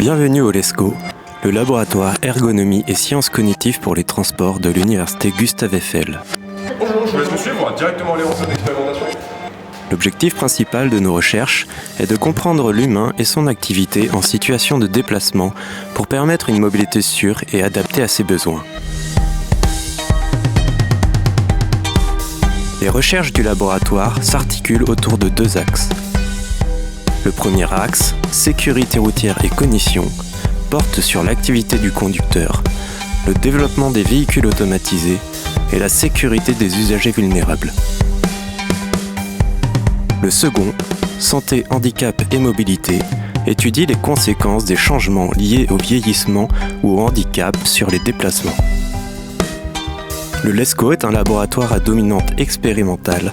Bienvenue au LESCO, le laboratoire ergonomie et sciences cognitives pour les transports de l'université Gustave Eiffel. Bonjour, je vous laisse me suivre, on va directement aller en salle d'expérimentation. L'objectif principal de nos recherches est de comprendre l'humain et son activité en situation de déplacement pour permettre une mobilité sûre et adaptée à ses besoins. Les recherches du laboratoire s'articulent autour de deux axes. Le premier axe, sécurité routière et cognition, porte sur l'activité du conducteur, le développement des véhicules automatisés et la sécurité des usagers vulnérables. Le second, santé, handicap et mobilité, étudie les conséquences des changements liés au vieillissement ou au handicap sur les déplacements. Le LESCO est un laboratoire à dominante expérimentale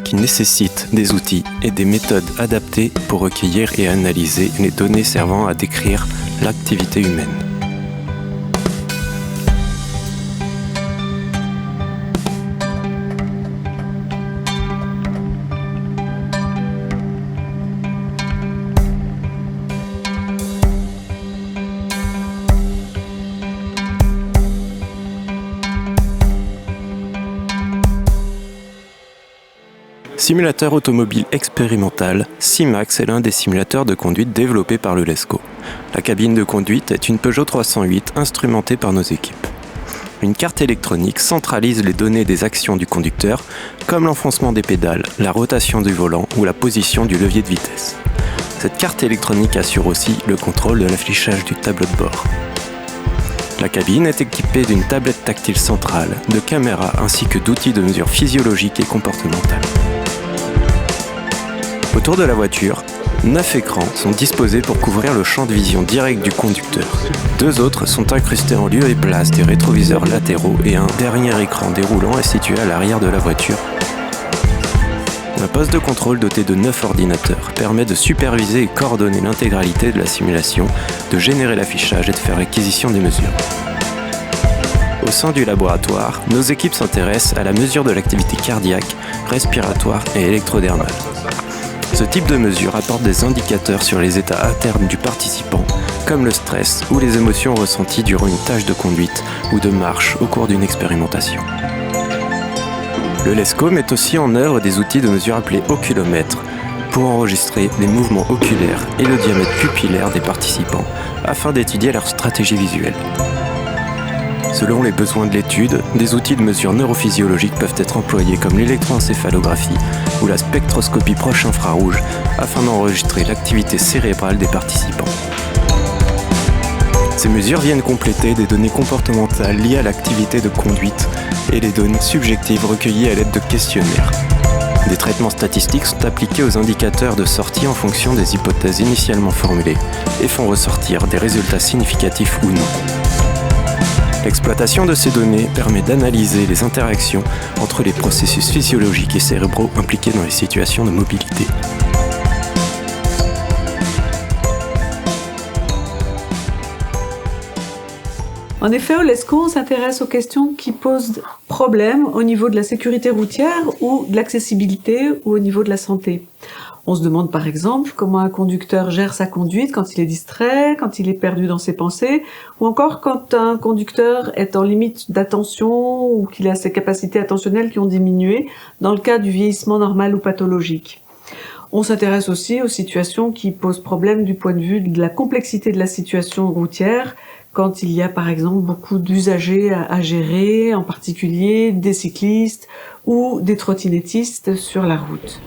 qui nécessite des outils et des méthodes adaptées pour recueillir et analyser les données servant à décrire l'activité humaine. Simulateur automobile expérimental, SIMAX est l'un des simulateurs de conduite développés par le LESCO. La cabine de conduite est une Peugeot 308 instrumentée par nos équipes. Une carte électronique centralise les données des actions du conducteur, comme l'enfoncement des pédales, la rotation du volant ou la position du levier de vitesse. Cette carte électronique assure aussi le contrôle de l'affichage du tableau de bord. La cabine est équipée d'une tablette tactile centrale, de caméras ainsi que d'outils de mesure physiologique et comportementale. Autour de la voiture, 9 écrans sont disposés pour couvrir le champ de vision direct du conducteur. 2 autres sont incrustés en lieu et place des rétroviseurs latéraux et un dernier écran déroulant est situé à l'arrière de la voiture. Un poste de contrôle doté de 9 ordinateurs permet de superviser et coordonner l'intégralité de la simulation, de générer l'affichage et de faire l'acquisition des mesures. Au sein du laboratoire, nos équipes s'intéressent à la mesure de l'activité cardiaque, respiratoire et électrodermale. Ce type de mesure apporte des indicateurs sur les états internes du participant, comme le stress ou les émotions ressenties durant une tâche de conduite ou de marche au cours d'une expérimentation. Le LESCO met aussi en œuvre des outils de mesure appelés oculomètres pour enregistrer les mouvements oculaires et le diamètre pupillaire des participants afin d'étudier leur stratégie visuelle. Selon les besoins de l'étude, des outils de mesure neurophysiologique peuvent être employés comme l'électroencéphalographie ou la spectroscopie proche infrarouge afin d'enregistrer l'activité cérébrale des participants. Ces mesures viennent compléter des données comportementales liées à l'activité de conduite et les données subjectives recueillies à l'aide de questionnaires. Des traitements statistiques sont appliqués aux indicateurs de sortie en fonction des hypothèses initialement formulées et font ressortir des résultats significatifs ou non. L'exploitation de ces données permet d'analyser les interactions entre les processus physiologiques et cérébraux impliqués dans les situations de mobilité. En effet, au LESCO, on s'intéresse aux questions qui posent problème au niveau de la sécurité routière ou de l'accessibilité ou au niveau de la santé. On se demande par exemple comment un conducteur gère sa conduite quand il est distrait, quand il est perdu dans ses pensées, ou encore quand un conducteur est en limite d'attention ou qu'il a ses capacités attentionnelles qui ont diminué dans le cas du vieillissement normal ou pathologique. On s'intéresse aussi aux situations qui posent problème du point de vue de la complexité de la situation routière, quand il y a par exemple beaucoup d'usagers à gérer, en particulier des cyclistes ou des trottinettistes sur la route.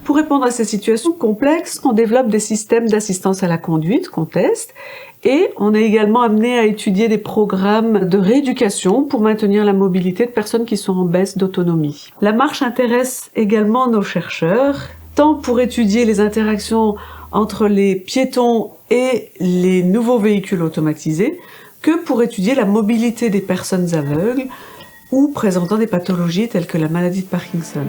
Pour répondre à ces situations complexes, on développe des systèmes d'assistance à la conduite qu'on teste et on est également amené à étudier des programmes de rééducation pour maintenir la mobilité de personnes qui sont en baisse d'autonomie. La marche intéresse également nos chercheurs, tant pour étudier les interactions entre les piétons et les nouveaux véhicules automatisés que pour étudier la mobilité des personnes aveugles ou présentant des pathologies telles que la maladie de Parkinson.